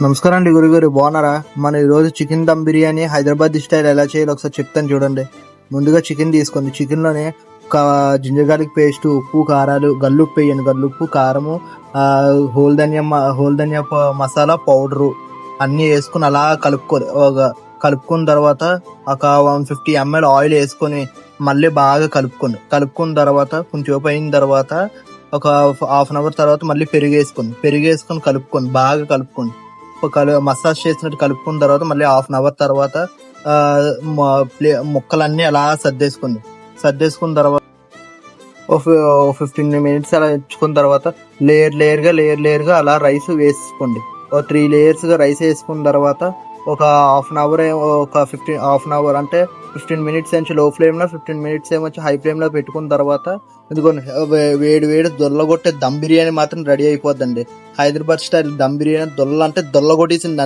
నమస్కారం అండి గురుగారు, బాగున్నారా? మన ఈరోజు చికెన్ దమ్ బిర్యానీ హైదరాబాద్ స్టైల్ ఎలా చేయాలో ఒకసారి చెప్తాను చూడండి. ముందుగా చికెన్ తీసుకోండి. చికెన్లోనే ఒక జింజర్ గార్లిక్ పేస్ట్, ఉప్పు, కారాలు, గల్లుప్పు వేయండి. గల్లుప్పు, కారము, హోల్ ధనియా మసాలా పౌడరు అన్నీ వేసుకుని అలా కలుపుకున్న తర్వాత ఒక 150 ml ఆయిల్ వేసుకొని మళ్ళీ బాగా కలుపుకున్న తర్వాత కొంచెం అయిన తర్వాత ఒక హాఫ్ అన్ అవర్ తర్వాత మళ్ళీ పెరిగేసుకొని బాగా కలుపుకోండి. మసాజ్ చేసినట్టు కలుపుకున్న తర్వాత మళ్ళీ హాఫ్ అన్ అవర్ తర్వాత ముక్కలన్నీ అలా సర్దేసుకున్న తర్వాత 15 minutes అలా ఉంచుకున్న తర్వాత లేయర్ గా అలా రైస్ వేసుకోండి. 3 layers గా రైస్ వేసుకున్న తర్వాత ఒక హాఫ్ అన్ అవర్ అంటే 15 minutes నుంచి లో ఫ్లేమ్ లో, 15 minutes ఏమో హై ఫ్లేమ్ లో పెట్టుకున్న తర్వాత ఇదిగోండి, వేడి దొల్లగొట్టే దమ్ బిర్యానీ మాత్రం రెడీ అయిపోద్దండి. హైదరాబాద్ స్టైల్ దమ్ బిర్యానీ దొల్ల అంటే దొల్ల కొట్టేసింది.